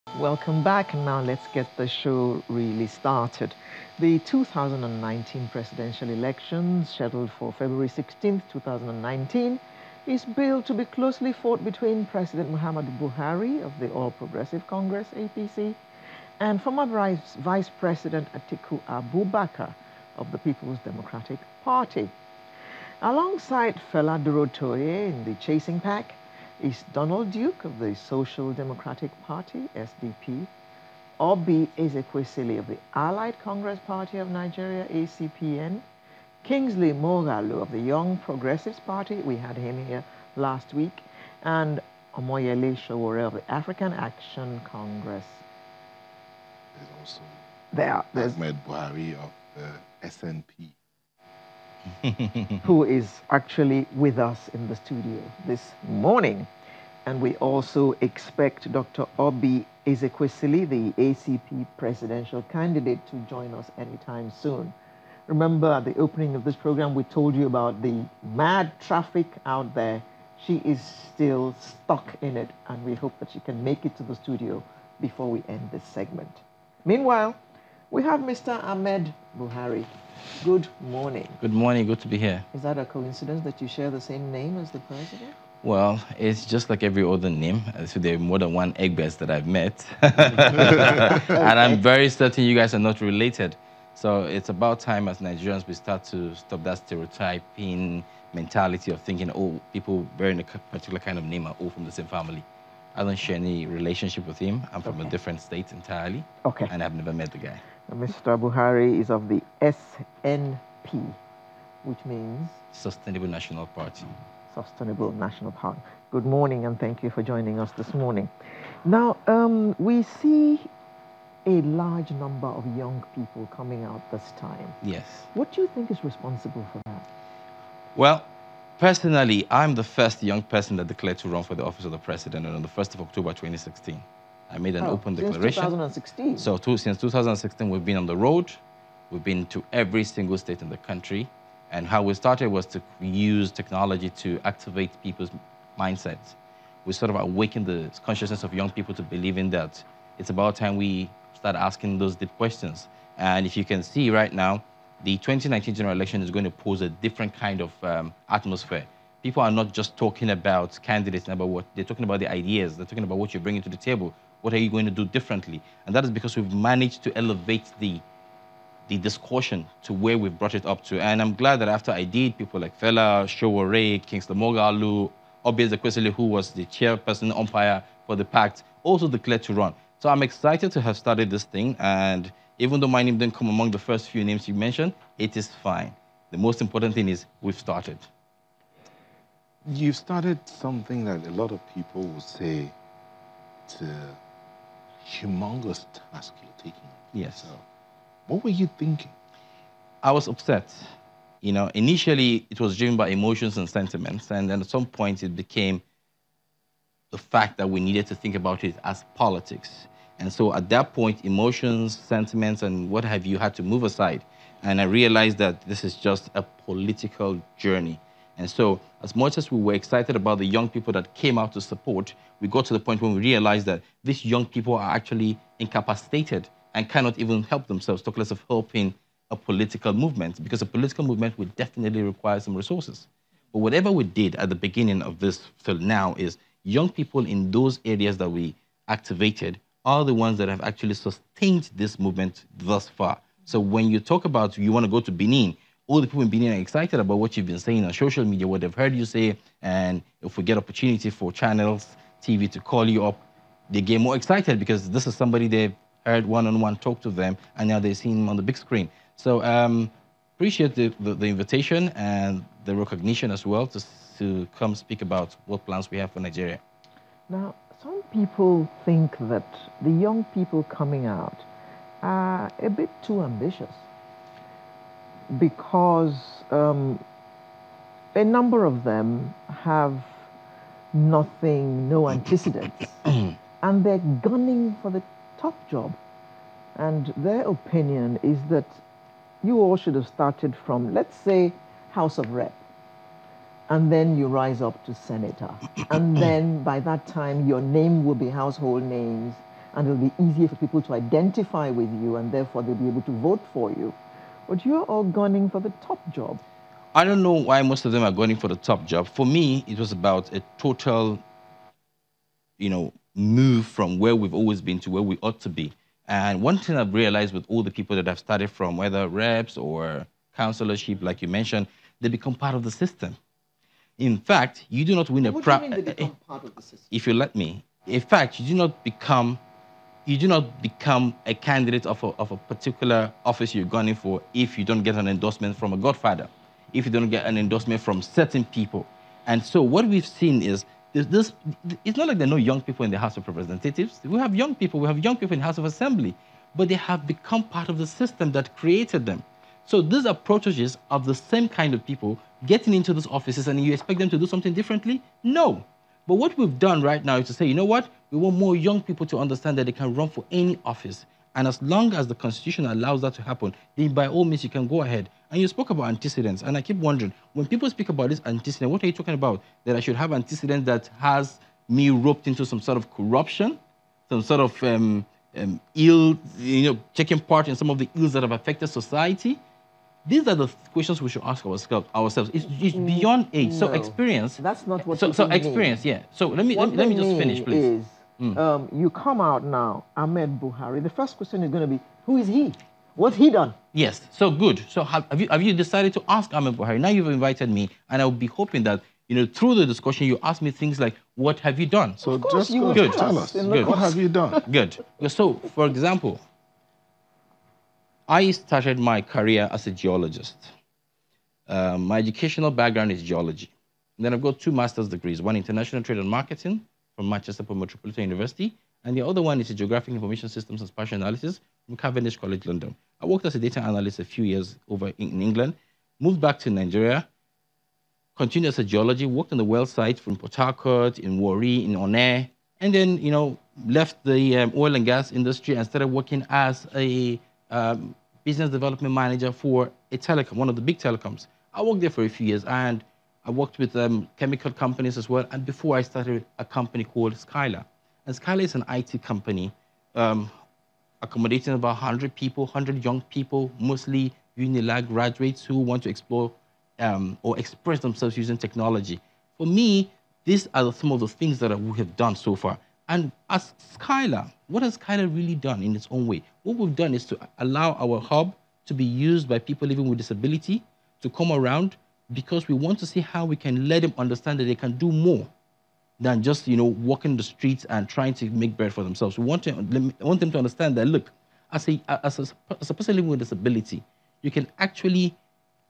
Welcome back, and now let's get the show really started. The 2019 presidential elections, scheduled for February 16th, 2019, is billed to be closely fought between President Muhammad Buhari of the All Progressive Congress, APC, and former Vice President Atiku Abubakar of the People's Democratic Party. Alongside Fela Durotoye in the chasing pack is Donald Duke of the Social Democratic Party, SDP, Obi Ezekwesili of the Allied Congress Party of Nigeria, ACPN, Kingsley Moghalu of the Young Progressives Party, we had him here last week, and Omoyele Sowore of the African Action Congress. There's also Ahmed Buhari of the SNP. Who is actually with us in the studio this morning. And we also expect Dr. Obi Ezekwesili, the ACP presidential candidate, to join us anytime soon. Remember, at the opening of this program, we told you about the mad traffic out there. She is still stuck in it, and we hope that she can make it to the studio before we end this segment. Meanwhile, we have Mr. Ahmed Buhari. Good morning. Good morning. Good to be here. Is that a coincidence that you share the same name as the president? Well, it's just like every other name. So there are more than one Egberts that I've met. And I'm very certain you guys are not related. So it's about time as Nigerians we start to stop that stereotyping mentality of thinking, oh, people bearing a particular kind of name are all from the same family. I don't share any relationship with him. I'm from a different state entirely. Okay. And I've never met the guy. Mr. Buhari is of the SNP, which means? Sustainable National Party. Sustainable National Party. Good morning, and thank you for joining us this morning. Now, we see a large number of young people coming out this time. Yes. What do you think is responsible for that? Well, personally, I'm the first young person that declared to run for the office of the president on the 1st of October 2016. I made an open declaration. Since 2016? So since 2016, we've been on the road. We've been to every single state in the country. And how we started was to use technology to activate people's mindsets. We sort of awakened the consciousness of young people to believing that it's about time we start asking those deep questions. And if you can see right now, the 2019 general election is going to pose a different kind of atmosphere. People are not just talking about candidates, about what they're talking about the ideas. They're talking about what you're bringing to the table. What are you going to do differently? And that is because we've managed to elevate the discussion to where we've brought it up to. And I'm glad that after I did, people like Fela, Sowore, Kingsley Moghalu, Obi Ezekwesili, who was the chairperson umpire for the pact, also declared to run. So I'm excited to have started this thing. And even though my name didn't come among the first few names you mentioned, it is fine. The most important thing is we've started. You've started something that a lot of people will say it's a humongous task you're taking. Yes. So, what were you thinking? I was upset. You know, initially it was driven by emotions and sentiments, and then at some point it became the fact that we needed to think about it as politics. And so at that point, emotions, sentiments, and what have you had to move aside. And I realized that this is just a political journey. And so as much as we were excited about the young people that came out to support, we got to the point when we realized that these young people are actually incapacitated and cannot even help themselves, talk less of helping a political movement, because a political movement would definitely require some resources. But whatever we did at the beginning of this till now is young people in those areas that we activated are the ones that have actually sustained this movement thus far. So when you talk about you want to go to Benin, all the people in Benin are excited about what you've been saying on social media, what they've heard you say, and if we get opportunity for channels, TV to call you up, they get more excited because this is somebody they've heard one-on-one talk to them, and now they're seeing him on the big screen. So appreciate the invitation and the recognition as well to come speak about what plans we have for Nigeria. Now, some people think that the young people coming out are a bit too ambitious because a number of them have nothing, no antecedents, and they're gunning for the top job. And their opinion is that you all should have started from, let's say, House of Rep, and then you rise up to senator. And then by that time, your name will be household names, and it'll be easier for people to identify with you, and therefore they'll be able to vote for you. But you're all gunning for the top job. I don't know why most of them are going for the top job. For me, it was about a total, move from where we've always been to where we ought to be. And one thing I've realized with all the people that have started from, whether reps or councillorship, like you mentioned, they become part of the system. In fact, you do not win a What do you mean they become part of the system? If you let me. In fact, you do not become a candidate of a particular office you're gunning for if you don't get an endorsement from a godfather, if you don't get an endorsement from certain people. And so what we've seen is this, it's not like there are no young people in the House of Representatives. We have young people in the House of Assembly, but they have become part of the system that created them. So these are proteges of the same kind of people getting into those offices, and you expect them to do something differently? No. But what we've done right now is to say, you know what? We want more young people to understand that they can run for any office. And as long as the Constitution allows that to happen, then by all means, you can go ahead. And you spoke about antecedents. And I keep wondering, when people speak about this antecedent, what are you talking about? That I should have antecedent that has me roped into some sort of corruption, some sort of ill, taking part in some of the ills that have affected society? These are the questions we should ask ourselves. It's beyond age. No, so experience. That's not what So experience, yeah. So let me just finish, please. You come out now, Ahmed Buhari. The first question is going to be, who is he? What's he done? Yes. So good. So have you decided to ask Ahmed Buhari? Now you've invited me, and I'll be hoping that through the discussion you ask me things like, what have you done? So just tell us. Good. What have you done? Good. So for example, I started my career as a geologist. My educational background is geology. And then I've got 2 master's degrees, one international trade and marketing from Manchester Metropolitan University, and the other one is in geographic information systems and spatial analysis from Cavendish College, London. I worked as a data analyst a few years over in England, moved back to Nigeria, continued as a geology, worked on the well site from Port Harcourt, in Warri, in Onne, and then, left the oil and gas industry and started working as a business development manager for a telecom, one of the big telecoms. I worked there for a few years, and I worked with chemical companies as well. And before I started a company called Skylar. And Skylar is an IT company accommodating about 100 people, 100 young people, mostly Unilag graduates who want to explore or express themselves using technology. For me, these are some of the things that we have done so far. And as Skylar, what has Skylar really done in its own way? What we've done is to allow our hub to be used by people living with disability to come around, because we want to see how we can let them understand that they can do more than just, walking the streets and trying to make bread for themselves. We want them to understand that, look, as a person living with disability, you can actually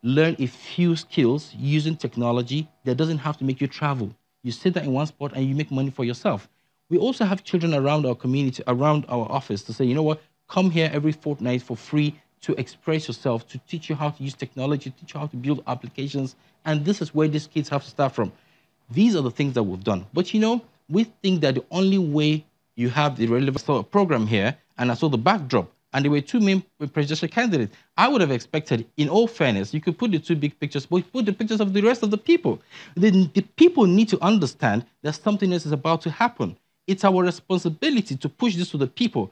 learn a few skills using technology that doesn't have to make you travel. You sit there in one spot and you make money for yourself. We also have children around our community, around our office, to say, you know what, come here every fortnight for free to express yourself, to teach you how to use technology, teach you how to build applications. And this is where these kids have to start from. These are the things that we've done. But we think that the only way you have the relevant program here, and I saw the backdrop, and there were 2 main presidential candidates. I would have expected, in all fairness, you could put the 2 big pictures, but put the pictures of the rest of the people. The people need to understand that something else is about to happen. It's our responsibility to push this to the people.